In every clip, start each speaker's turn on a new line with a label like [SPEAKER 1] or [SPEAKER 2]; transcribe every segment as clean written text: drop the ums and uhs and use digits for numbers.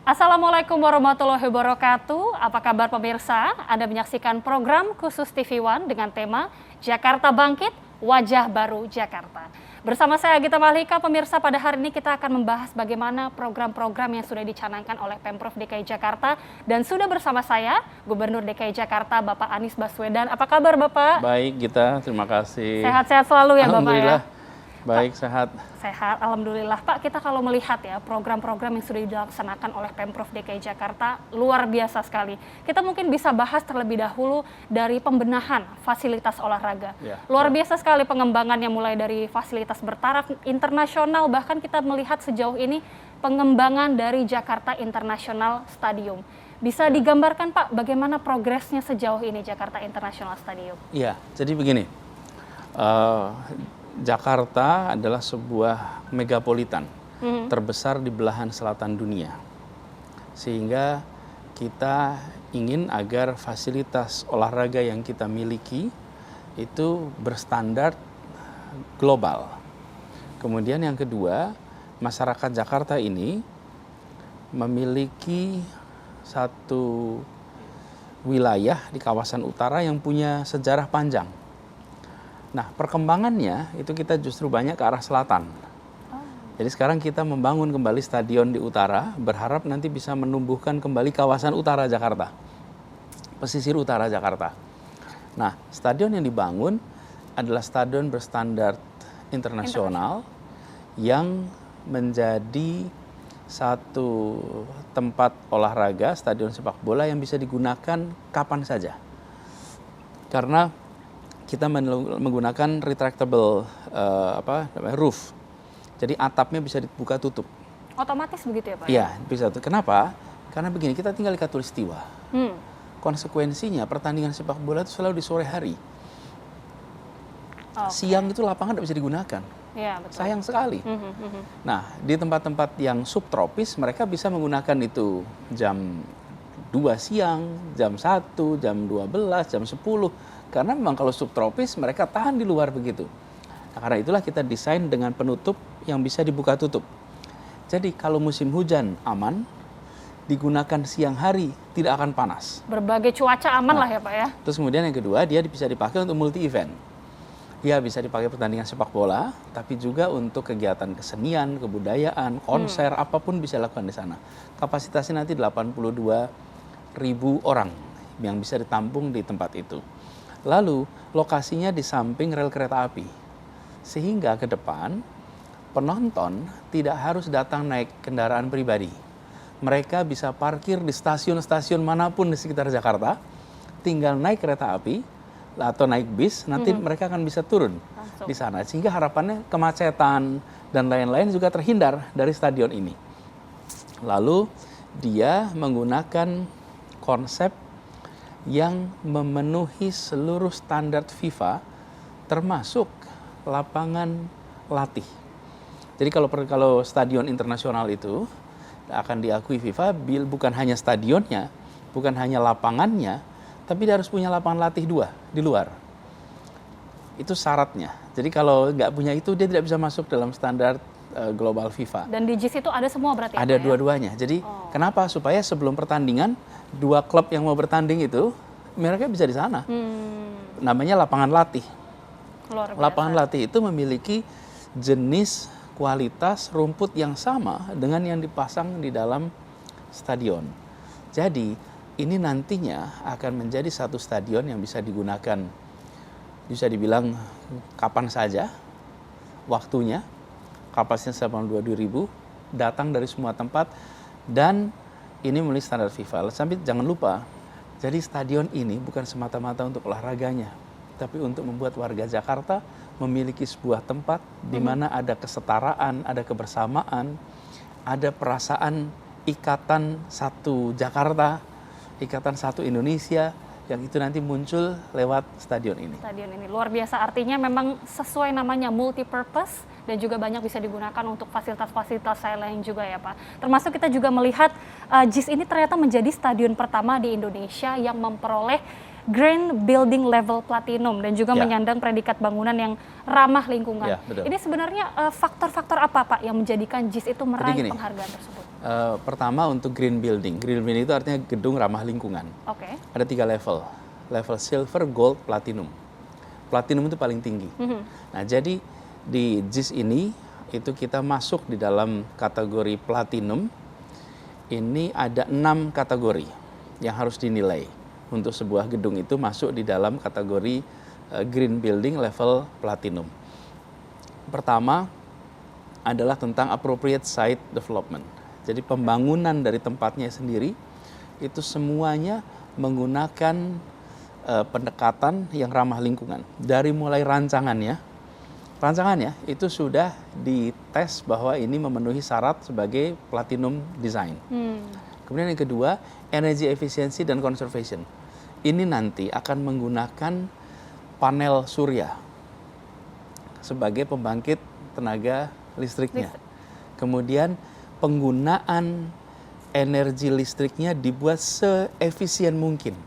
[SPEAKER 1] Assalamualaikum warahmatullahi wabarakatuh. Apa kabar pemirsa? Anda menyaksikan program khusus TV One dengan tema Jakarta Bangkit, Wajah Baru Jakarta. Bersama saya Gita Malika, pemirsa, pada hari ini kita akan membahas bagaimana program-program yang sudah dicanangkan oleh Pemprov DKI Jakarta. Dan sudah bersama saya, Gubernur DKI Jakarta, Bapak Anies Baswedan. Apa kabar Bapak?
[SPEAKER 2] Baik Gita, terima kasih.
[SPEAKER 1] Sehat-sehat selalu ya Bapak ya?
[SPEAKER 2] Alhamdulillah, baik, sehat.
[SPEAKER 1] Sehat, Alhamdulillah. Pak, kita kalau melihat ya program-program yang sudah dilaksanakan oleh Pemprov DKI Jakarta luar biasa sekali. Kita mungkin bisa bahas terlebih dahulu dari pembenahan fasilitas olahraga. Luar biasa sekali pengembangannya, mulai dari fasilitas bertaraf internasional, bahkan kita melihat sejauh ini pengembangan dari Jakarta International Stadium. Bisa digambarkan Pak bagaimana progresnya sejauh ini Jakarta International Stadium?
[SPEAKER 2] Iya, jadi begini. Jakarta adalah sebuah megapolitan terbesar di belahan selatan dunia. Sehingga kita ingin agar fasilitas olahraga yang kita miliki itu berstandar global. Kemudian yang kedua, masyarakat Jakarta ini memiliki satu wilayah di kawasan utara yang punya sejarah panjang. Nah, perkembangannya itu kita justru banyak ke arah selatan. Jadi sekarang kita membangun kembali stadion di utara, berharap nanti bisa menumbuhkan kembali kawasan utara Jakarta, pesisir utara Jakarta. Nah, stadion yang dibangun adalah stadion berstandar internasional yang menjadi satu tempat olahraga, stadion sepak bola yang bisa digunakan kapan saja. Karena kita menggunakan retractable roof, jadi atapnya bisa dibuka tutup.
[SPEAKER 1] Otomatis begitu ya Pak?
[SPEAKER 2] Iya, bisa. Kenapa? Karena begini, kita tinggal di Katulistiwa. Konsekuensinya pertandingan sepak bola itu selalu di sore hari. Siang itu lapangan tidak bisa digunakan.
[SPEAKER 1] Ya, betul.
[SPEAKER 2] Sayang sekali. Nah, di tempat-tempat yang subtropis mereka bisa menggunakan itu jam 2 siang, jam 1, jam 12, jam 10. Karena memang kalau subtropis mereka tahan di luar begitu. Nah, karena itulah kita desain dengan penutup yang bisa dibuka tutup. Jadi kalau musim hujan aman, digunakan siang hari tidak akan panas.
[SPEAKER 1] Berbagai cuaca aman lah ya Pak ya.
[SPEAKER 2] Terus kemudian yang kedua, dia bisa dipakai untuk multi event. Ya, bisa dipakai pertandingan sepak bola, tapi juga untuk kegiatan kesenian, kebudayaan, konser, apapun bisa dilakukan di sana. Kapasitasnya nanti 82.000 orang yang bisa ditampung di tempat itu. Lalu lokasinya di samping rel kereta api, sehingga ke depan penonton tidak harus datang naik kendaraan pribadi. Mereka bisa parkir di stasiun-stasiun manapun di sekitar Jakarta, tinggal naik kereta api atau naik bis, nanti mereka akan bisa turun di sana. Sehingga harapannya kemacetan dan lain-lain juga terhindar dari stadion ini. Lalu dia menggunakan konsep yang memenuhi seluruh standar FIFA, termasuk lapangan latih. Jadi kalau stadion internasional itu akan diakui FIFA, bukan hanya stadionnya, bukan hanya lapangannya, tapi dia harus punya lapangan latih 2 di luar. Itu syaratnya. Jadi kalau nggak punya itu, dia tidak bisa masuk dalam standar global FIFA.
[SPEAKER 1] Dan di JIS itu ada semua berarti?
[SPEAKER 2] Ada dua-duanya. Jadi kenapa? Supaya sebelum pertandingan, 2 klub yang mau bertanding itu, mereka bisa di sana. Namanya lapangan latih. Lapangan latih itu memiliki jenis kualitas rumput yang sama dengan yang dipasang di dalam stadion. Jadi ini nantinya akan menjadi satu stadion yang bisa digunakan, bisa dibilang kapan saja waktunya. Kapasitasnya 82.000, datang dari semua tempat, dan ini memenuhi standar FIFA. Sampai jangan lupa, jadi stadion ini bukan semata-mata untuk olahraganya, tapi untuk membuat warga Jakarta memiliki sebuah tempat di mana ada kesetaraan, ada kebersamaan, ada perasaan ikatan satu Jakarta, ikatan satu Indonesia, yang itu nanti muncul lewat stadion ini.
[SPEAKER 1] Stadion ini luar biasa, artinya memang sesuai namanya multi-purpose dan juga banyak bisa digunakan untuk fasilitas-fasilitas lain juga ya Pak. Termasuk kita juga melihat JIS ini ternyata menjadi stadion pertama di Indonesia yang memperoleh Green Building Level Platinum dan juga
[SPEAKER 2] Ya.
[SPEAKER 1] menyandang predikat bangunan yang ramah lingkungan.
[SPEAKER 2] Ya, betul.
[SPEAKER 1] Ini sebenarnya faktor-faktor apa Pak yang menjadikan JIS itu meraih
[SPEAKER 2] gini,
[SPEAKER 1] penghargaan tersebut?
[SPEAKER 2] Pertama untuk green building. Green building itu artinya gedung ramah lingkungan.
[SPEAKER 1] Oke.
[SPEAKER 2] Ada 3 level. Level silver, gold, platinum. Platinum itu paling tinggi. Nah, jadi di JIS ini itu kita masuk di dalam kategori platinum. Ini ada 6 kategori yang harus dinilai untuk sebuah gedung itu masuk di dalam kategori green building level platinum. Pertama adalah tentang appropriate site development. Jadi pembangunan dari tempatnya sendiri itu semuanya menggunakan pendekatan yang ramah lingkungan. Dari mulai rancangannya itu sudah dites bahwa ini memenuhi syarat sebagai platinum design. Kemudian yang kedua, energy efficiency dan conservation. Ini nanti akan menggunakan panel surya sebagai pembangkit tenaga listriknya. Kemudian penggunaan energi listriknya dibuat seefisien mungkin.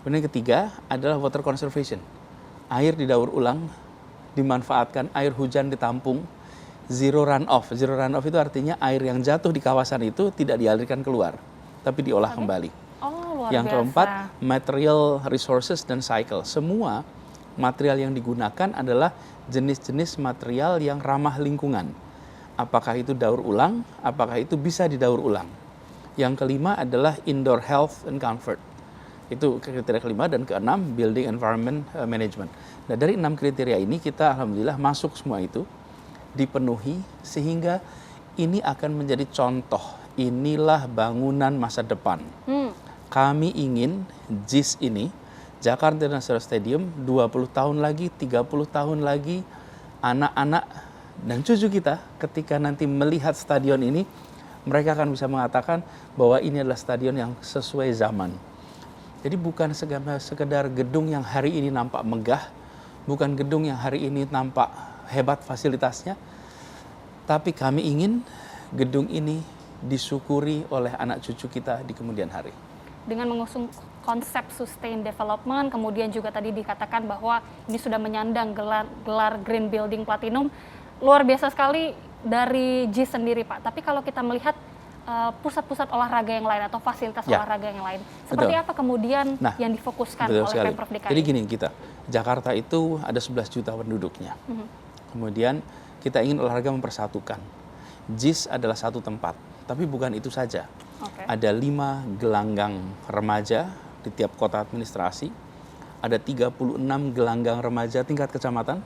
[SPEAKER 2] Kemudian yang ketiga adalah water conservation. Air didaur ulang, dimanfaatkan, air hujan ditampung, zero runoff. Zero runoff itu artinya air yang jatuh di kawasan itu tidak dialirkan keluar, tapi diolah kembali.
[SPEAKER 1] Oh, luar
[SPEAKER 2] Yang
[SPEAKER 1] biasa.
[SPEAKER 2] keempat, material resources dan cycle. Semua material yang digunakan adalah jenis-jenis material yang ramah lingkungan. Apakah itu daur ulang, apakah itu bisa didaur ulang. Yang kelima adalah indoor health and comfort. Itu kriteria kelima, dan keenam building environment management. Nah, dari 6 kriteria ini kita alhamdulillah masuk semua itu, dipenuhi, sehingga ini akan menjadi contoh. Inilah bangunan masa depan. Kami ingin JIS ini, Jakarta International Stadium, 20 tahun lagi, 30 tahun lagi, anak-anak dan cucu kita ketika nanti melihat stadion ini, mereka akan bisa mengatakan bahwa ini adalah stadion yang sesuai zaman. Jadi bukan sekedar gedung yang hari ini nampak megah, bukan gedung yang hari ini nampak hebat fasilitasnya, tapi kami ingin gedung ini disyukuri oleh anak cucu kita di kemudian hari.
[SPEAKER 1] Dengan mengusung konsep sustain development, kemudian juga tadi dikatakan bahwa ini sudah menyandang gelar Green Building Platinum, luar biasa sekali dari JIS sendiri Pak. Tapi kalau kita melihat pusat-pusat olahraga yang lain atau fasilitas olahraga yang lain, seperti apa kemudian yang difokuskan oleh Pemprov DKI?
[SPEAKER 2] Jadi gini, Jakarta itu ada 11 juta penduduknya. Kemudian kita ingin olahraga mempersatukan. JIS adalah satu tempat, tapi bukan itu saja. Ada 5 gelanggang remaja di tiap kota administrasi, ada 36 gelanggang remaja tingkat kecamatan,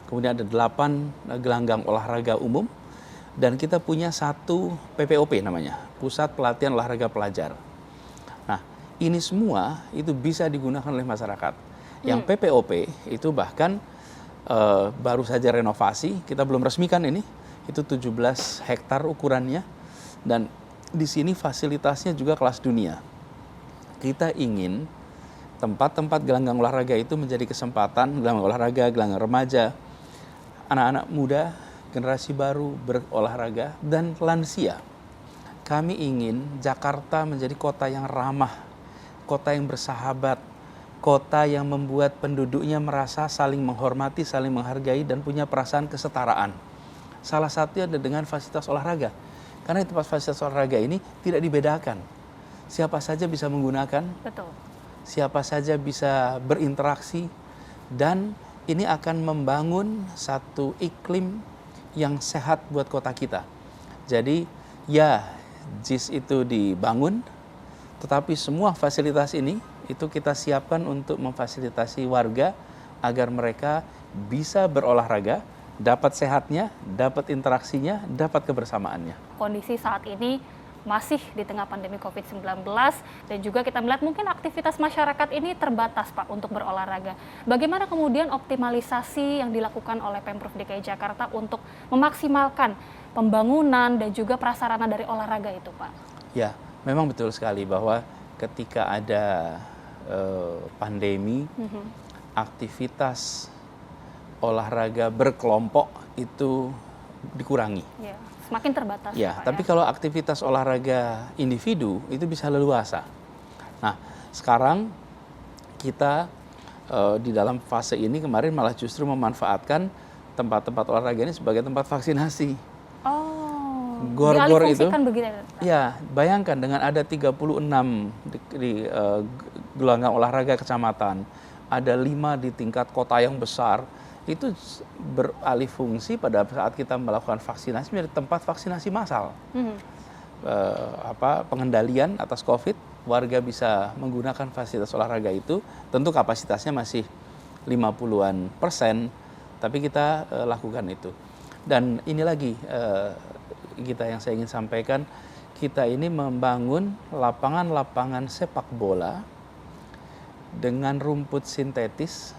[SPEAKER 2] kemudian ada 8 gelanggang olahraga umum, dan kita punya 1 PPOP namanya, Pusat Pelatihan Olahraga Pelajar. Nah, ini semua itu bisa digunakan oleh masyarakat. Yang PPOP itu bahkan baru saja renovasi, kita belum resmikan ini, itu 17 hektar ukurannya, dan di sini fasilitasnya juga kelas dunia. Kita ingin tempat-tempat gelanggang olahraga itu menjadi kesempatan gelanggang olahraga, gelanggang remaja, anak-anak muda, generasi baru berolahraga, dan lansia. Kami ingin Jakarta menjadi kota yang ramah, kota yang bersahabat, kota yang membuat penduduknya merasa saling menghormati, saling menghargai, dan punya perasaan kesetaraan. Salah satunya adalah dengan fasilitas olahraga. Karena tempat fasilitas olahraga ini tidak dibedakan. Siapa saja bisa menggunakan, siapa saja bisa berinteraksi, dan ini akan membangun satu iklim yang sehat buat kota kita. Jadi ya, JIS itu dibangun, tetapi semua fasilitas ini itu kita siapkan untuk memfasilitasi warga agar mereka bisa berolahraga, dapat sehatnya, dapat interaksinya, dapat kebersamaannya.
[SPEAKER 1] Kondisi saat ini masih di tengah pandemi COVID-19, dan juga kita melihat mungkin aktivitas masyarakat ini terbatas Pak untuk berolahraga. Bagaimana kemudian optimalisasi yang dilakukan oleh Pemprov DKI Jakarta untuk memaksimalkan pembangunan dan juga prasarana dari olahraga itu Pak?
[SPEAKER 2] Ya, memang betul sekali bahwa ketika ada pandemi, aktivitas olahraga berkelompok itu dikurangi.
[SPEAKER 1] Ya, semakin terbatas.
[SPEAKER 2] Ya,
[SPEAKER 1] Pak,
[SPEAKER 2] tapi kalau aktivitas olahraga individu itu bisa leluasa. Nah, sekarang kita di dalam fase ini kemarin malah justru memanfaatkan tempat-tempat olahraga ini sebagai tempat vaksinasi.
[SPEAKER 1] Oh,
[SPEAKER 2] Gor-gor itu,
[SPEAKER 1] dialihfungsikan begitu ya?
[SPEAKER 2] ya bayangkan dengan ada 36 di gelanggang olahraga kecamatan, ada 5 di tingkat kota yang besar, itu beralih fungsi pada saat kita melakukan vaksinasi menjadi tempat vaksinasi massal. Pengendalian atas COVID, warga bisa menggunakan fasilitas olahraga itu, tentu kapasitasnya masih 50-an%, tapi kita lakukan itu. Dan ini lagi kita yang saya ingin sampaikan, kita ini membangun lapangan-lapangan sepak bola dengan rumput sintetis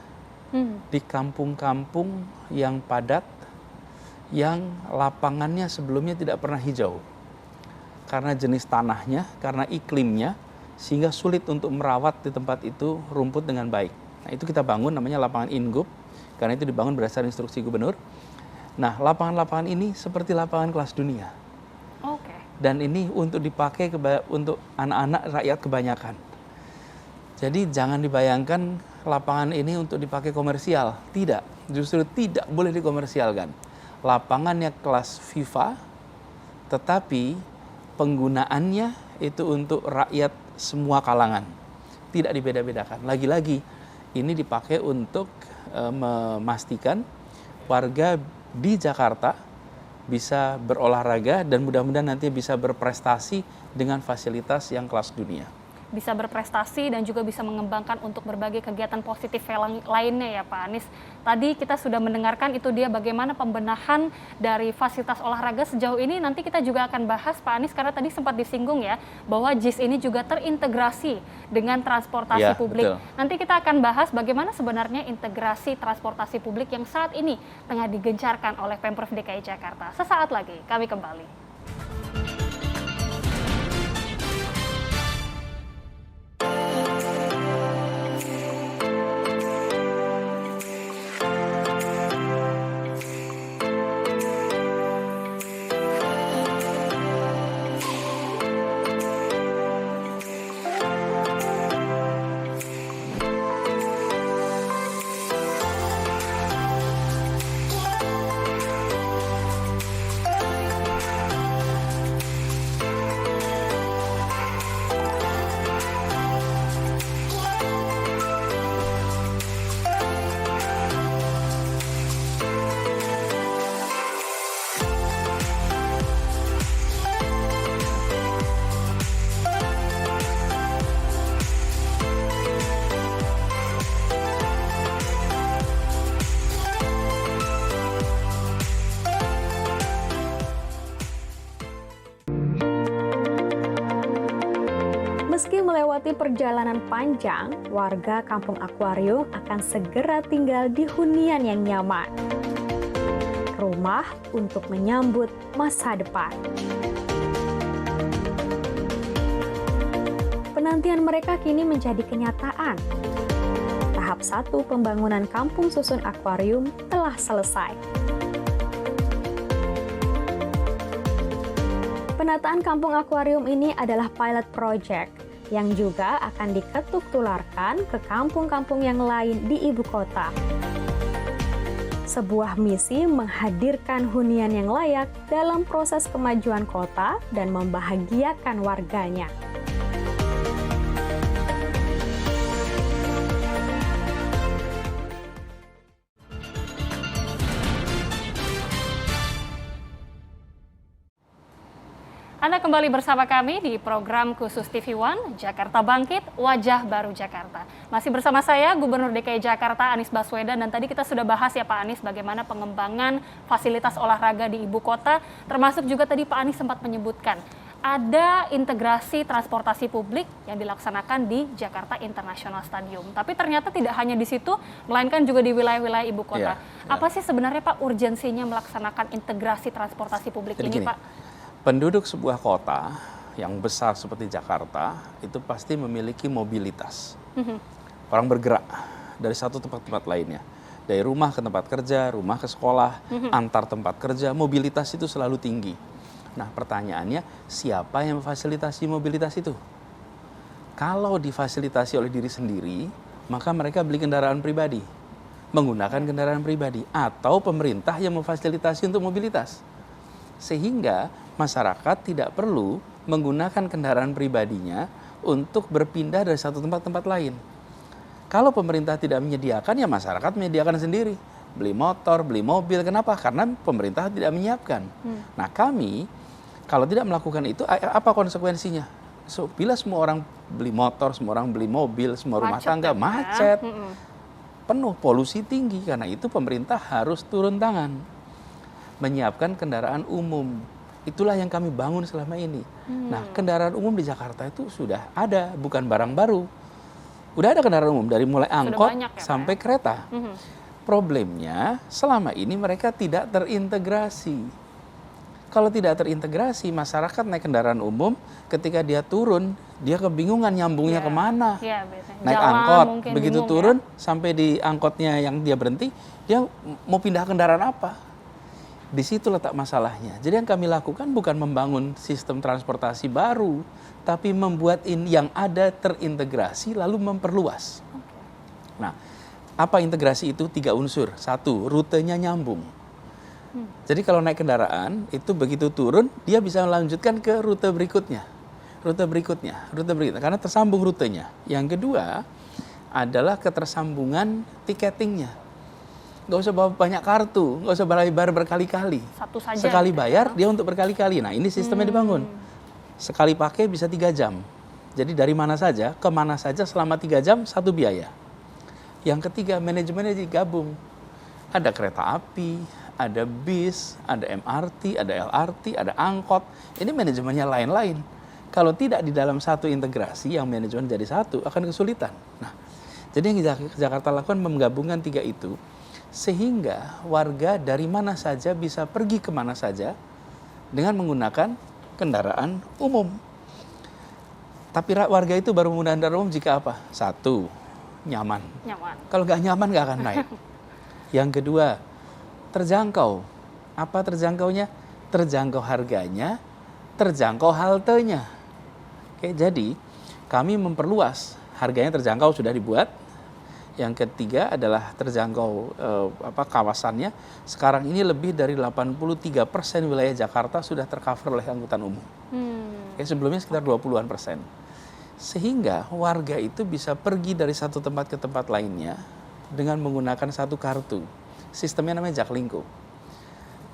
[SPEAKER 2] di kampung-kampung yang padat, yang lapangannya sebelumnya tidak pernah hijau. Karena jenis tanahnya, karena iklimnya, sehingga sulit untuk merawat di tempat itu rumput dengan baik. Nah, itu kita bangun namanya lapangan Ingub, karena itu dibangun berdasarkan instruksi gubernur. Nah, lapangan-lapangan ini seperti lapangan kelas dunia.
[SPEAKER 1] Oke.
[SPEAKER 2] Dan ini untuk dipakai untuk anak-anak rakyat kebanyakan. Jadi jangan dibayangkan lapangan ini untuk dipakai komersial. Tidak, justru tidak boleh dikomersialkan. Lapangannya kelas FIFA, tetapi penggunaannya itu untuk rakyat semua kalangan. Tidak dibeda-bedakan. Lagi-lagi ini dipakai untuk memastikan warga di Jakarta bisa berolahraga dan mudah-mudahan nanti bisa berprestasi dengan fasilitas yang kelas dunia.
[SPEAKER 1] Bisa berprestasi dan juga bisa mengembangkan untuk berbagai kegiatan positif lainnya ya Pak Anies. Tadi kita sudah mendengarkan itu dia bagaimana pembenahan dari fasilitas olahraga sejauh ini. Nanti kita juga akan bahas Pak Anies karena tadi sempat disinggung ya bahwa JIS ini juga terintegrasi dengan transportasi publik.
[SPEAKER 2] Betul.
[SPEAKER 1] Nanti kita akan bahas bagaimana sebenarnya integrasi transportasi publik yang saat ini tengah digencarkan oleh Pemprov DKI Jakarta. Sesaat lagi kami kembali.
[SPEAKER 3] Meski melewati perjalanan panjang, warga Kampung Akuarium akan segera tinggal di hunian yang nyaman. Rumah untuk menyambut masa depan. Penantian mereka kini menjadi kenyataan. Tahap 1 pembangunan Kampung Susun Akuarium telah selesai. Penataan Kampung Akuarium ini adalah pilot project yang juga akan diketuk tularkan ke kampung-kampung yang lain di ibu kota. Sebuah misi menghadirkan hunian yang layak dalam proses kemajuan kota dan membahagiakan warganya.
[SPEAKER 1] Anda kembali bersama kami di program khusus TV One, Jakarta Bangkit, Wajah Baru Jakarta. Masih bersama saya, Gubernur DKI Jakarta Anies Baswedan, dan tadi kita sudah bahas ya Pak Anies bagaimana pengembangan fasilitas olahraga di ibu kota, termasuk juga tadi Pak Anies sempat menyebutkan ada integrasi transportasi publik yang dilaksanakan di Jakarta International Stadium. Tapi ternyata tidak hanya di situ, melainkan juga di wilayah-wilayah ibu kota. Apa sih sebenarnya Pak urgensinya melaksanakan integrasi transportasi publik
[SPEAKER 2] Jadi
[SPEAKER 1] ini
[SPEAKER 2] gini,
[SPEAKER 1] Pak?
[SPEAKER 2] penduduk sebuah kota yang besar seperti Jakarta itu pasti memiliki mobilitas. Orang bergerak dari satu tempat ke tempat lainnya. Dari rumah ke tempat kerja, rumah ke sekolah, antar tempat kerja, mobilitas itu selalu tinggi. Nah pertanyaannya, siapa yang memfasilitasi mobilitas itu? Kalau difasilitasi oleh diri sendiri, maka mereka beli kendaraan pribadi, menggunakan kendaraan pribadi, atau pemerintah yang memfasilitasi untuk mobilitas. Sehingga masyarakat tidak perlu menggunakan kendaraan pribadinya untuk berpindah dari satu tempat ke tempat lain. Kalau pemerintah tidak menyediakan, ya masyarakat menyediakan sendiri. Beli motor, beli mobil. Kenapa? Karena pemerintah tidak menyiapkan. Nah, kami kalau tidak melakukan itu, apa konsekuensinya? Bila semua orang beli motor, semua orang beli mobil, semua rumah tangga macet, penuh, polusi tinggi. Karena itu pemerintah harus turun tangan, menyiapkan kendaraan umum. Itulah yang kami bangun selama ini. Nah, kendaraan umum di Jakarta itu sudah ada, bukan barang baru. Udah ada kendaraan umum dari mulai angkot sampai kereta. Problemnya selama ini mereka tidak terintegrasi. Kalau tidak terintegrasi, masyarakat naik kendaraan umum, ketika dia turun, dia kebingungan nyambungnya kemana. Naik angkot, begitu turun, sampai di angkotnya yang dia berhenti, dia mau pindah kendaraan apa? Di situ letak masalahnya. Jadi yang kami lakukan bukan membangun sistem transportasi baru, tapi membuat yang ada terintegrasi lalu memperluas. Nah, apa integrasi itu? 3 unsur. 1, rutenya nyambung. Jadi kalau naik kendaraan, itu begitu turun, dia bisa melanjutkan ke rute berikutnya. Karena tersambung rutenya. Yang kedua adalah ketersambungan tiketingnya. Nggak usah bawa banyak kartu, nggak usah bayar berkali-kali.
[SPEAKER 1] Satu saja.
[SPEAKER 2] Sekali bayar, dia untuk berkali-kali. Nah, ini sistemnya dibangun. Sekali pakai bisa 3 jam. Jadi dari mana saja, ke mana saja selama 3 jam, 1 biaya. Yang ketiga, manajemennya digabung. Ada kereta api, ada bis, ada MRT, ada LRT, ada angkot. Ini manajemennya lain-lain. Kalau tidak di dalam satu integrasi, yang manajemen jadi satu, akan kesulitan. Nah, jadi yang Jakarta lakukan menggabungkan 3 itu, sehingga warga dari mana saja bisa pergi kemana saja dengan menggunakan kendaraan umum. Tapi warga itu baru menggunakan kendaraan umum jika apa? 1, nyaman. Kalau nggak nyaman nggak akan naik. Yang kedua, terjangkau. Apa terjangkaunya? Terjangkau harganya, terjangkau haltenya. Oke, jadi kami memperluas, harganya terjangkau sudah dibuat. Yang ketiga adalah terjangkau kawasannya. Sekarang ini lebih dari 83% wilayah Jakarta sudah tercover oleh angkutan umum. Sebelumnya sekitar 20-an%. Sehingga warga itu bisa pergi dari satu tempat ke tempat lainnya dengan menggunakan satu kartu. Sistemnya namanya Jaklingko.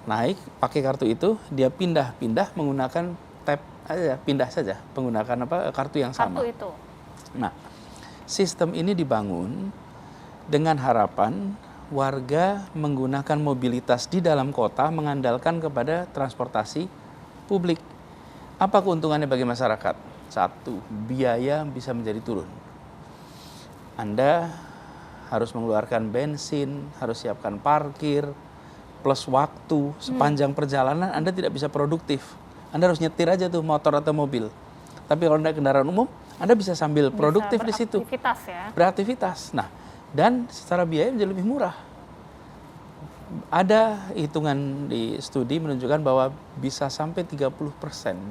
[SPEAKER 2] Naik, pakai kartu itu, dia pindah-pindah menggunakan tap aja, pindah saja menggunakan kartu yang sama.
[SPEAKER 1] Kartu itu.
[SPEAKER 2] Nah, sistem ini dibangun dengan harapan warga menggunakan mobilitas di dalam kota mengandalkan kepada transportasi publik. Apa keuntungannya bagi masyarakat? 1, biaya bisa menjadi turun. Anda harus mengeluarkan bensin, harus siapkan parkir, plus waktu sepanjang perjalanan Anda tidak bisa produktif. Anda harus nyetir aja tuh motor atau mobil. Tapi kalau naik kendaraan umum, Anda bisa sambil produktif di situ. Beraktivitas. Nah, dan secara biaya menjadi lebih murah. Ada hitungan di studi menunjukkan bahwa bisa sampai 30%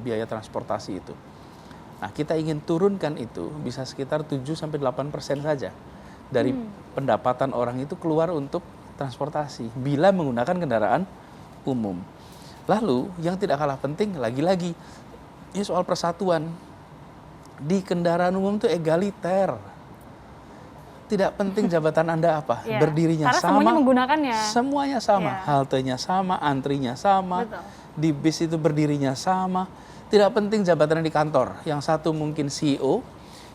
[SPEAKER 2] biaya transportasi itu. Nah, kita ingin turunkan itu bisa sekitar 7-8% saja dari pendapatan orang itu keluar untuk transportasi bila menggunakan kendaraan umum. Lalu yang tidak kalah penting lagi-lagi ini soal persatuan. Di kendaraan umum itu egaliter. Tidak penting jabatan Anda apa, berdirinya
[SPEAKER 1] karena
[SPEAKER 2] sama.
[SPEAKER 1] Semuanya menggunakannya.
[SPEAKER 2] Semuanya sama, haltenya sama, antrinya sama.
[SPEAKER 1] Betul.
[SPEAKER 2] Di bis itu berdirinya sama. Tidak penting jabatannya di kantor. Yang satu mungkin CEO,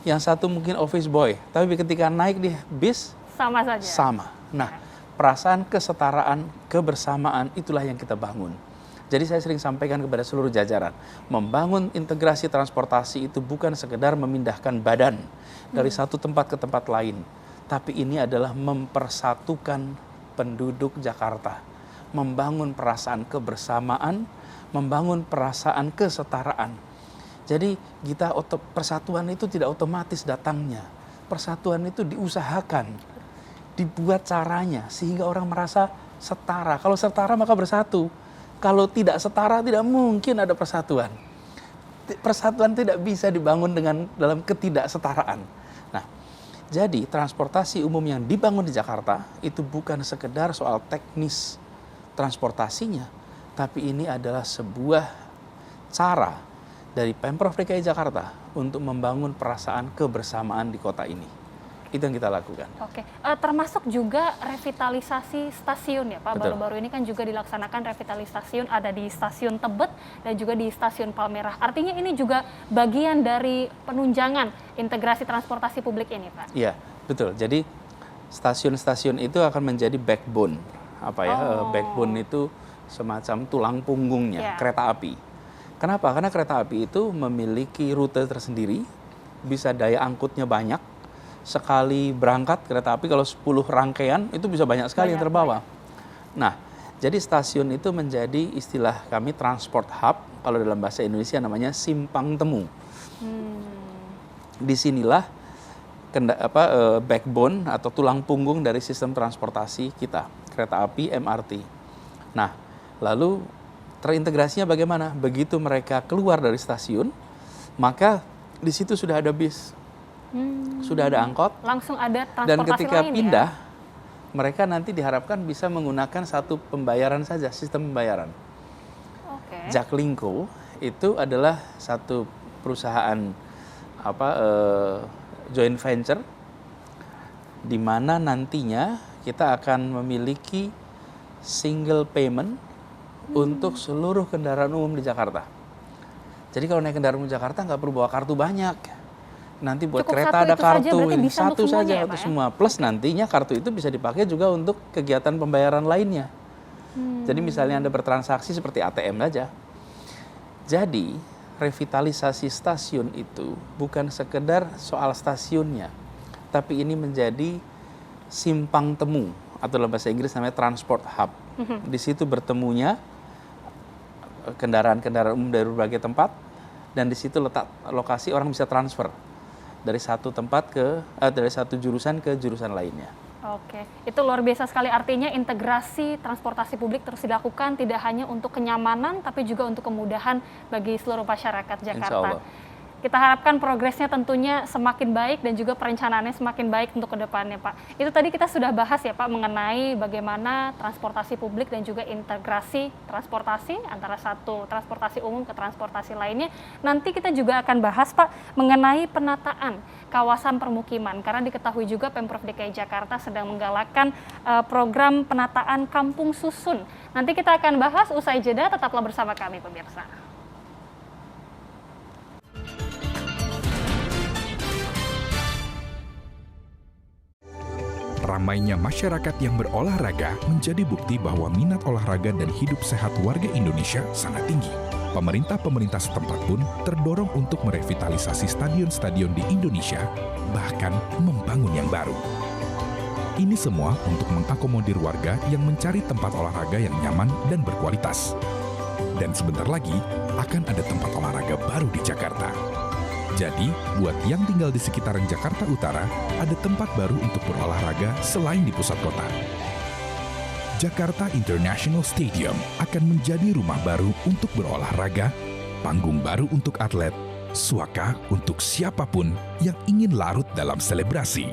[SPEAKER 2] yang satu mungkin office boy. Tapi ketika naik di bis,
[SPEAKER 1] sama saja.
[SPEAKER 2] Sama. Nah, perasaan kesetaraan, kebersamaan itulah yang kita bangun. Jadi saya sering sampaikan kepada seluruh jajaran, membangun integrasi transportasi itu bukan sekedar memindahkan badan dari satu tempat ke tempat lain. Tapi ini adalah mempersatukan penduduk Jakarta. Membangun perasaan kebersamaan, membangun perasaan kesetaraan. Jadi persatuan itu tidak otomatis datangnya. Persatuan itu diusahakan, dibuat caranya sehingga orang merasa setara. Kalau setara maka bersatu. Kalau tidak setara tidak mungkin ada persatuan. Persatuan tidak bisa dibangun dalam ketidaksetaraan. Nah, Jadi transportasi umum yang dibangun di Jakarta itu bukan sekedar soal teknis transportasinya, tapi ini adalah sebuah cara dari Pemprov DKI Jakarta untuk membangun perasaan kebersamaan di kota ini. Itu yang kita lakukan.
[SPEAKER 1] Oke, termasuk juga revitalisasi stasiun ya Pak.
[SPEAKER 2] Betul.
[SPEAKER 1] Baru-baru ini kan juga dilaksanakan revitalisasi stasiun, ada di stasiun Tebet dan juga di stasiun Palmerah. Artinya ini juga bagian dari penunjangan integrasi transportasi publik ini Pak.
[SPEAKER 2] Iya, betul. Jadi stasiun-stasiun itu akan menjadi backbone. Backbone itu semacam tulang punggungnya kereta api. Kenapa? Karena kereta api itu memiliki rute tersendiri, bisa daya angkutnya banyak. Sekali berangkat kereta api kalau 10 rangkaian itu bisa banyak sekali yang terbawa. Nah, jadi stasiun itu menjadi istilah kami transport hub, kalau dalam bahasa Indonesia namanya simpang temu. Disinilah backbone atau tulang punggung dari sistem transportasi kita, kereta api, MRT. Nah, lalu terintegrasinya bagaimana? Begitu mereka keluar dari stasiun, maka di situ sudah ada bis. Sudah ada angkot,
[SPEAKER 1] langsung ada transportasi
[SPEAKER 2] dan ketika
[SPEAKER 1] lain
[SPEAKER 2] pindah, mereka nanti diharapkan bisa menggunakan satu pembayaran saja, sistem pembayaran. Jaklingko itu adalah satu perusahaan joint venture, di mana nantinya kita akan memiliki single payment untuk seluruh kendaraan umum di Jakarta. Jadi kalau naik kendaraan umum di Jakarta nggak perlu bawa kartu banyak. Nanti buat
[SPEAKER 1] Cukup
[SPEAKER 2] kereta ada kartu, ini satu saja untuk
[SPEAKER 1] ya,
[SPEAKER 2] semua. Plus nantinya kartu itu bisa dipakai juga untuk kegiatan pembayaran lainnya. Jadi misalnya Anda bertransaksi seperti ATM saja. Jadi revitalisasi stasiun itu bukan sekedar soal stasiunnya, tapi ini menjadi simpang temu atau dalam bahasa Inggris namanya transport hub. Di situ bertemunya kendaraan-kendaraan umum dari berbagai tempat, dan di situ letak lokasi orang bisa transfer dari satu tempat dari satu jurusan ke jurusan lainnya.
[SPEAKER 1] Oke, itu luar biasa sekali. Artinya integrasi transportasi publik terus dilakukan tidak hanya untuk kenyamanan, tapi juga untuk kemudahan bagi seluruh masyarakat Jakarta.
[SPEAKER 2] Insya Allah.
[SPEAKER 1] Kita harapkan progresnya tentunya semakin baik dan juga perencanaannya semakin baik untuk kedepannya, Pak. Itu tadi kita sudah bahas ya, Pak, mengenai bagaimana transportasi publik dan juga integrasi transportasi antara satu transportasi umum ke transportasi lainnya. Nanti kita juga akan bahas, Pak, mengenai penataan kawasan permukiman. Karena diketahui juga Pemprov DKI Jakarta sedang menggalakkan program penataan kampung susun. Nanti kita akan bahas usai jeda, tetaplah bersama kami, pemirsa.
[SPEAKER 4] Ramainya masyarakat yang berolahraga menjadi bukti bahwa minat olahraga dan hidup sehat warga Indonesia sangat tinggi. Pemerintah setempat pun terdorong untuk merevitalisasi stadion-stadion di Indonesia, bahkan membangun yang baru. Ini semua untuk mengakomodir warga yang mencari tempat olahraga yang nyaman dan berkualitas. Dan sebentar lagi akan ada tempat olahraga baru di Jakarta. Jadi, buat yang tinggal di sekitaran Jakarta Utara, ada tempat baru untuk berolahraga selain di pusat kota. Jakarta International Stadium akan menjadi rumah baru untuk berolahraga, panggung baru untuk atlet, suaka untuk siapapun yang ingin larut dalam selebrasi.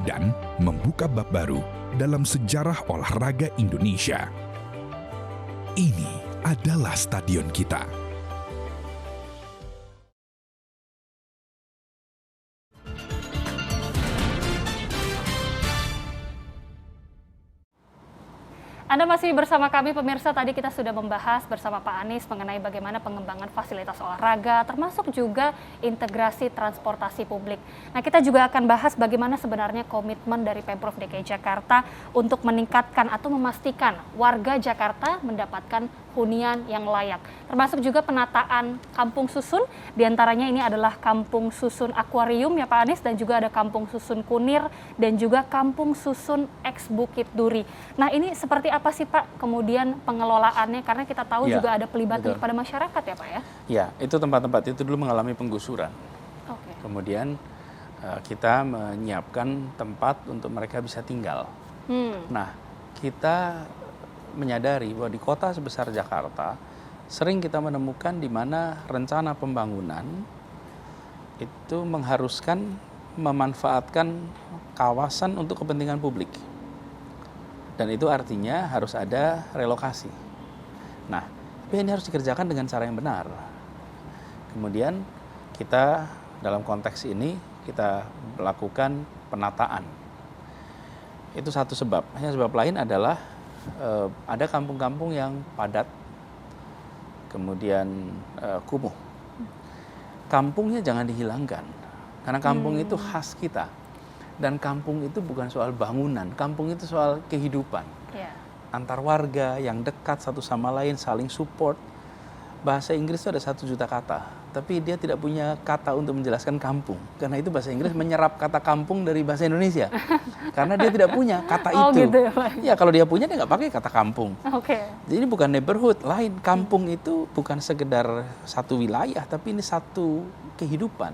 [SPEAKER 4] Dan membuka bab baru dalam sejarah olahraga Indonesia. Ini adalah stadion kita.
[SPEAKER 1] Anda masih bersama kami, pemirsa. Tadi kita sudah membahas bersama Pak Anies mengenai bagaimana pengembangan fasilitas olahraga, termasuk juga integrasi transportasi publik. Nah, kita juga akan bahas bagaimana sebenarnya komitmen dari Pemprov DKI Jakarta untuk meningkatkan atau memastikan warga Jakarta mendapatkan hunian yang layak. Termasuk juga penataan kampung susun, diantaranya ini adalah kampung susun akuarium ya Pak Anies, dan juga ada kampung susun Kunir, dan juga kampung susun X Bukit Duri. Nah, ini seperti apa sih Pak kemudian pengelolaannya, karena kita tahu
[SPEAKER 2] ya,
[SPEAKER 1] juga ada pelibatan
[SPEAKER 2] betul.
[SPEAKER 1] kepada masyarakat ya Pak ya?
[SPEAKER 2] Ya, itu tempat-tempat itu dulu mengalami penggusuran. Kemudian kita menyiapkan tempat untuk mereka bisa tinggal. Nah, kita menyadari bahwa di kota sebesar Jakarta sering kita menemukan di mana rencana pembangunan itu mengharuskan memanfaatkan kawasan untuk kepentingan publik. Dan itu artinya harus ada relokasi. Nah, tapi ini harus dikerjakan dengan cara yang benar. Kemudian kita dalam konteks ini kita melakukan penataan. Itu satu sebab. Yang sebab lain adalah ada kampung-kampung yang padat, kemudian kumuh. Kampungnya jangan dihilangkan, karena kampung itu khas kita. Dan kampung itu bukan soal bangunan, kampung itu soal kehidupan.
[SPEAKER 1] Yeah.
[SPEAKER 2] Antar warga yang dekat satu sama lain, saling support. Bahasa Inggris itu ada 1 juta kata, tapi dia tidak punya kata untuk menjelaskan kampung. Karena itu bahasa Inggris menyerap kata kampung dari bahasa Indonesia. Karena dia tidak punya kata itu.
[SPEAKER 1] Gitu ya, Pak?
[SPEAKER 2] Ya, kalau dia punya, dia nggak pakai kata kampung.
[SPEAKER 1] Oke.
[SPEAKER 2] Jadi ini bukan neighborhood, lain. Kampung itu bukan sekedar satu wilayah, tapi ini satu kehidupan.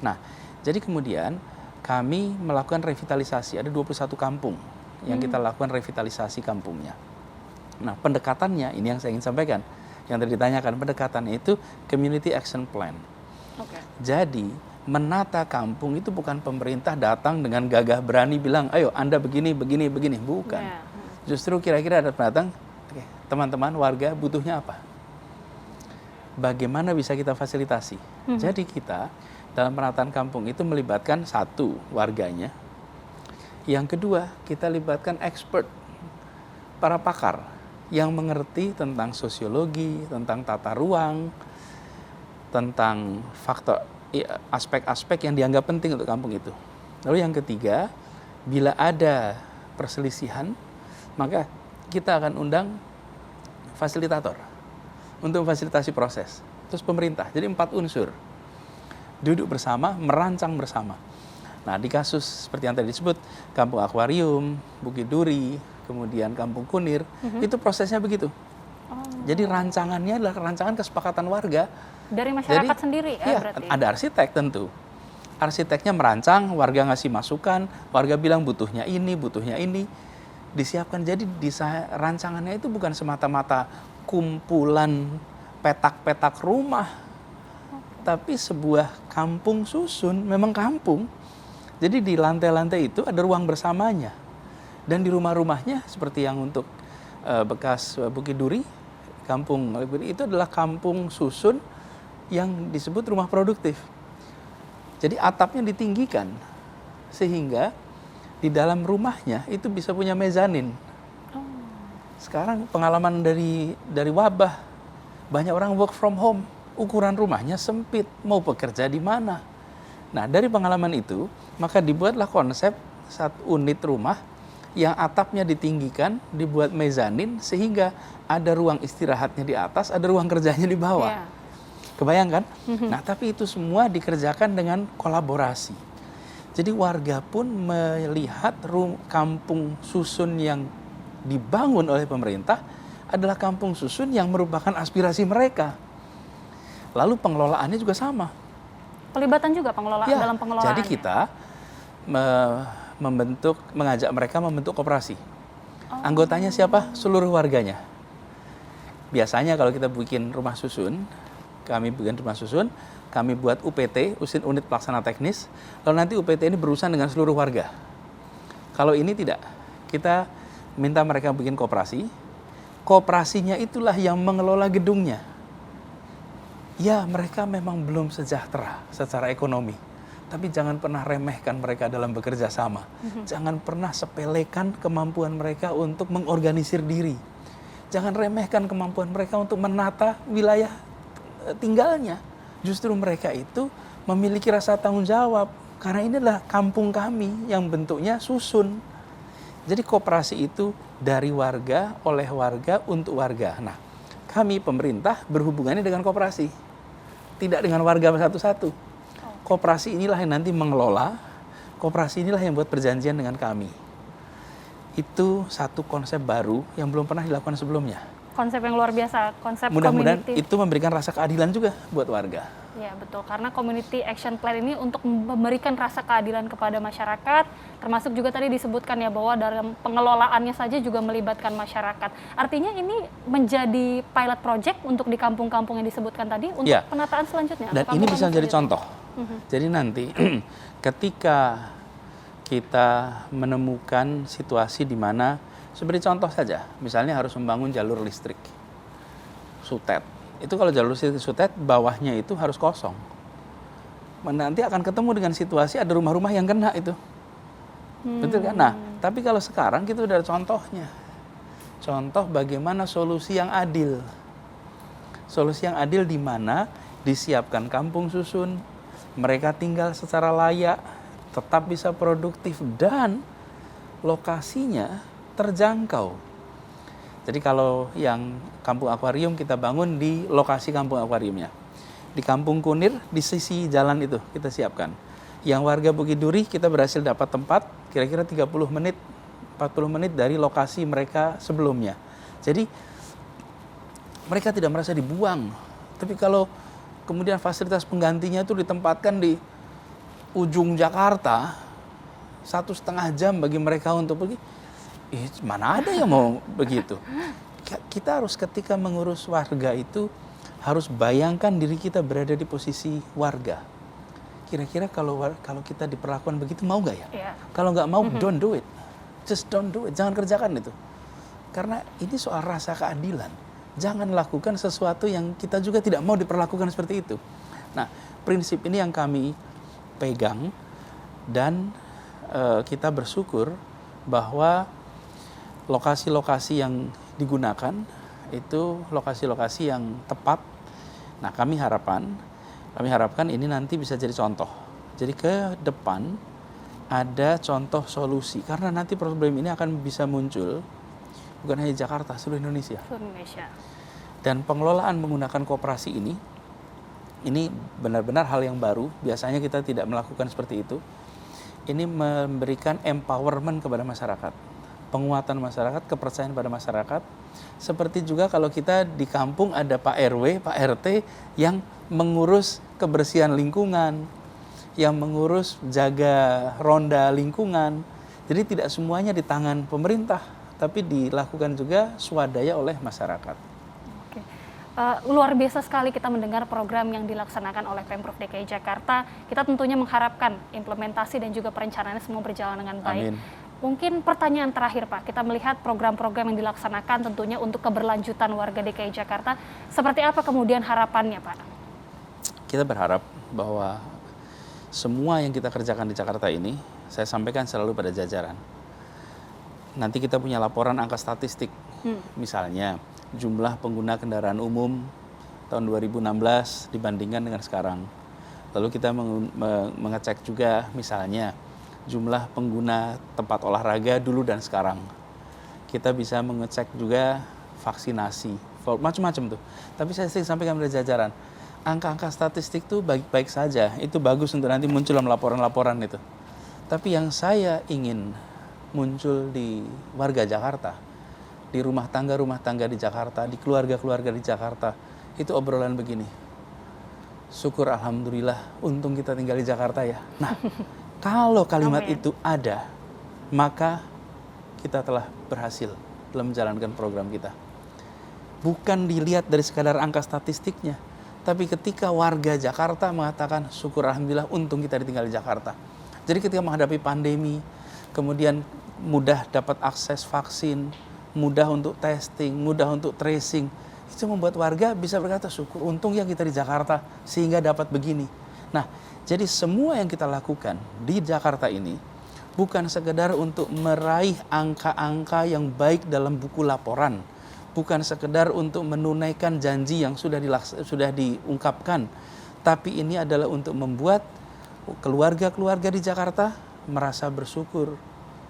[SPEAKER 2] Nah, jadi kemudian kami melakukan revitalisasi. Ada 21 kampung yang kita lakukan revitalisasi kampungnya. Nah, pendekatannya, ini yang saya ingin sampaikan. Yang tadi ditanyakan, pendekatannya itu Community Action Plan.
[SPEAKER 1] Oke.
[SPEAKER 2] Jadi, menata kampung itu bukan pemerintah datang dengan gagah berani bilang, ayo Anda begini, begini, begini. Bukan.
[SPEAKER 1] Yeah.
[SPEAKER 2] Justru kira-kira ada pendatang, oke, teman-teman warga butuhnya apa? Bagaimana bisa kita fasilitasi? Jadi kita dalam penataan kampung itu melibatkan satu, warganya. Yang kedua, kita libatkan expert, para pakar yang mengerti tentang sosiologi, tentang tata ruang, tentang faktor, aspek-aspek yang dianggap penting untuk kampung itu. Lalu yang ketiga, bila ada perselisihan, maka kita akan undang fasilitator untuk memfasilitasi proses. Terus pemerintah, jadi 4 unsur. Duduk bersama, merancang bersama. Nah, di kasus seperti yang tadi disebut, Kampung Akuarium, Bukit Duri, kemudian Kampung Kunir, itu prosesnya begitu. Jadi rancangannya adalah rancangan kesepakatan warga.
[SPEAKER 1] Dari masyarakat sendiri ya,
[SPEAKER 2] Iya,
[SPEAKER 1] berarti?
[SPEAKER 2] ada arsitek tentu. Arsiteknya merancang, warga ngasih masukan, warga bilang butuhnya ini, disiapkan. Jadi rancangannya itu bukan semata-mata kumpulan petak-petak rumah, tapi sebuah kampung susun, memang kampung. Jadi di lantai-lantai itu ada ruang bersamanya. Dan di rumah-rumahnya seperti yang untuk bekas Bukit Duri, kampung itu adalah kampung susun yang disebut rumah produktif. Jadi atapnya ditinggikan sehingga di dalam rumahnya itu bisa punya mezanin. Sekarang pengalaman dari wabah, banyak orang work from home, ukuran rumahnya sempit, mau bekerja di mana? Nah, dari pengalaman itu, maka dibuatlah konsep satu unit rumah yang atapnya ditinggikan, dibuat mezanin, sehingga ada ruang istirahatnya di atas, ada ruang kerjanya di bawah.
[SPEAKER 1] Yeah.
[SPEAKER 2] Kebayang kan? Nah, tapi itu semua dikerjakan dengan kolaborasi. Jadi warga pun melihat kampung susun yang dibangun oleh pemerintah adalah kampung susun yang merupakan aspirasi mereka. Lalu pengelolaannya juga sama.
[SPEAKER 1] Pelibatan juga dalam pengelolaan.
[SPEAKER 2] Jadi kita mengajak mereka membentuk koperasi. Anggotanya siapa? Seluruh warganya. Biasanya kalau kita bikin rumah susun, kami buat UPT, unit pelaksana teknis, lalu nanti UPT ini berurusan dengan seluruh warga. Kalau ini tidak, kita minta mereka bikin koperasi, koperasinya itulah yang mengelola gedungnya. Ya, mereka memang belum sejahtera secara ekonomi, tapi jangan pernah remehkan mereka dalam bekerja sama. Jangan pernah sepelekan kemampuan mereka untuk mengorganisir diri. Jangan remehkan kemampuan mereka untuk menata wilayah tinggalnya. Justru mereka itu memiliki rasa tanggung jawab, karena ini adalah kampung kami yang bentuknya susun. Jadi koperasi itu dari warga, oleh warga, untuk warga. Nah, kami pemerintah berhubungannya dengan koperasi, tidak dengan warga satu-satu. Koperasi inilah yang nanti mengelola, koperasi inilah yang buat perjanjian dengan kami. Itu satu konsep baru yang belum pernah dilakukan sebelumnya.
[SPEAKER 1] Konsep yang luar biasa, konsep
[SPEAKER 2] Mudah-mudahan
[SPEAKER 1] community.
[SPEAKER 2] itu memberikan rasa keadilan juga buat warga.
[SPEAKER 1] Ya, betul. Karena Community Action Plan ini untuk memberikan rasa keadilan kepada masyarakat, termasuk juga tadi disebutkan ya bahwa dalam pengelolaannya saja juga melibatkan masyarakat. Artinya ini menjadi pilot project untuk di kampung-kampung yang disebutkan tadi untuk
[SPEAKER 2] Ya.
[SPEAKER 1] penataan selanjutnya.
[SPEAKER 2] Dan
[SPEAKER 1] atau
[SPEAKER 2] ini
[SPEAKER 1] kampung
[SPEAKER 2] bisa
[SPEAKER 1] kampung
[SPEAKER 2] menjadi
[SPEAKER 1] selanjutnya.
[SPEAKER 2] contoh. Jadi nanti ketika kita menemukan situasi di mana, seperti contoh saja, misalnya harus membangun jalur listrik, sutet. Itu kalau jalur listrik sutet, bawahnya itu harus kosong. Nanti akan ketemu dengan situasi ada rumah-rumah yang kena itu. Betul kan? Nah, tapi kalau sekarang kita udah ada contohnya. Contoh bagaimana solusi yang adil. Solusi yang adil di mana disiapkan kampung susun, mereka tinggal secara layak, tetap bisa produktif, dan lokasinya terjangkau. Jadi kalau yang kampung akuarium kita bangun di lokasi kampung akuariumnya. Di kampung Kunir, di sisi jalan itu kita siapkan. Yang warga Bukit Duri kita berhasil dapat tempat kira-kira 30 menit, 40 menit dari lokasi mereka sebelumnya. Jadi mereka tidak merasa dibuang. Tapi kalau kemudian fasilitas penggantinya itu ditempatkan di ujung Jakarta, 1,5 jam bagi mereka untuk pergi, mana ada yang mau begitu. Kita harus ketika mengurus warga itu harus bayangkan diri kita berada di posisi warga. Kira-kira kalau kita diperlakukan begitu, mau nggak ya? Yeah. Kalau nggak mau, don't do it. Just don't do it. Jangan kerjakan itu. Karena ini soal rasa keadilan. Jangan lakukan sesuatu yang kita juga tidak mau diperlakukan seperti itu. Nah, prinsip ini yang kami pegang, dan kita bersyukur bahwa lokasi-lokasi yang digunakan itu lokasi-lokasi yang tepat. Nah, kami harapkan ini nanti bisa jadi contoh. Jadi ke depan ada contoh solusi, karena nanti problem ini akan bisa muncul bukan hanya di Jakarta, seluruh Indonesia. Dan pengelolaan menggunakan koperasi ini benar-benar hal yang baru. Biasanya kita tidak melakukan seperti itu. Ini memberikan empowerment kepada masyarakat, penguatan masyarakat, kepercayaan pada masyarakat. Seperti juga kalau kita di kampung ada Pak RW, Pak RT yang mengurus kebersihan lingkungan, yang mengurus jaga ronda lingkungan. Jadi tidak semuanya di tangan pemerintah, tapi dilakukan juga swadaya oleh masyarakat.
[SPEAKER 1] Luar biasa sekali kita mendengar program yang dilaksanakan oleh Pemprov DKI Jakarta. Kita tentunya mengharapkan implementasi dan juga perencanaannya semua berjalan dengan baik. Amin. Mungkin pertanyaan terakhir Pak, kita melihat program-program yang dilaksanakan tentunya untuk keberlanjutan warga DKI Jakarta. Seperti apa kemudian harapannya Pak?
[SPEAKER 2] Kita berharap bahwa semua yang kita kerjakan di Jakarta ini, saya sampaikan selalu pada jajaran. Nanti kita punya laporan angka statistik, misalnya jumlah pengguna kendaraan umum tahun 2016 dibandingkan dengan sekarang. Lalu kita mengecek juga misalnya jumlah pengguna tempat olahraga dulu dan sekarang. Kita bisa mengecek juga vaksinasi, macam-macam tuh. Tapi saya sering sampaikan pada jajaran, angka-angka statistik itu baik-baik saja, itu bagus untuk nanti muncul dalam laporan-laporan itu. Tapi yang saya ingin muncul di warga Jakarta, di rumah tangga di Jakarta, di keluarga-keluarga di Jakarta, itu obrolan begini. Syukur alhamdulillah, untung kita tinggal di Jakarta ya. Nah, kalau kalimat itu ada, maka kita telah berhasil dalam menjalankan program kita. Bukan dilihat dari sekadar angka statistiknya, tapi ketika warga Jakarta mengatakan syukur alhamdulillah, untung kita ditinggal di Jakarta. Jadi ketika menghadapi pandemi, kemudian mudah dapat akses vaksin, mudah untuk testing, mudah untuk tracing, itu membuat warga bisa berkata syukur untung ya kita di Jakarta sehingga dapat begini. Nah, jadi semua yang kita lakukan di Jakarta ini bukan sekedar untuk meraih angka-angka yang baik dalam buku laporan, bukan sekedar untuk menunaikan janji yang sudah diungkapkan, tapi ini adalah untuk membuat keluarga-keluarga di Jakarta merasa bersyukur.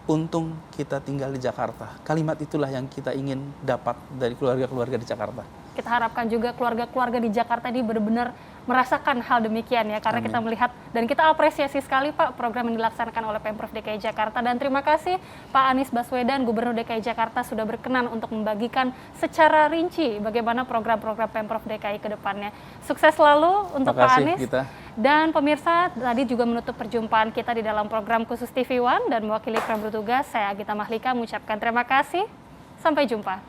[SPEAKER 2] Untung kita tinggal di Jakarta. Kalimat itulah yang kita ingin dapat dari keluarga-keluarga di Jakarta.
[SPEAKER 1] Kita harapkan juga keluarga-keluarga di Jakarta ini benar-benar merasakan hal demikian ya, karena kita melihat dan kita apresiasi sekali Pak program yang dilaksanakan oleh Pemprov DKI Jakarta, dan terima kasih Pak Anies Baswedan, Gubernur DKI Jakarta sudah berkenan untuk membagikan secara rinci bagaimana program-program Pemprov DKI ke depannya. Sukses selalu untuk Pak Anies. Kita. Dan pemirsa, tadi juga menutup perjumpaan kita di dalam program khusus TV One, dan mewakili kru bertugas, saya Agita Mahlika mengucapkan terima kasih. Sampai jumpa.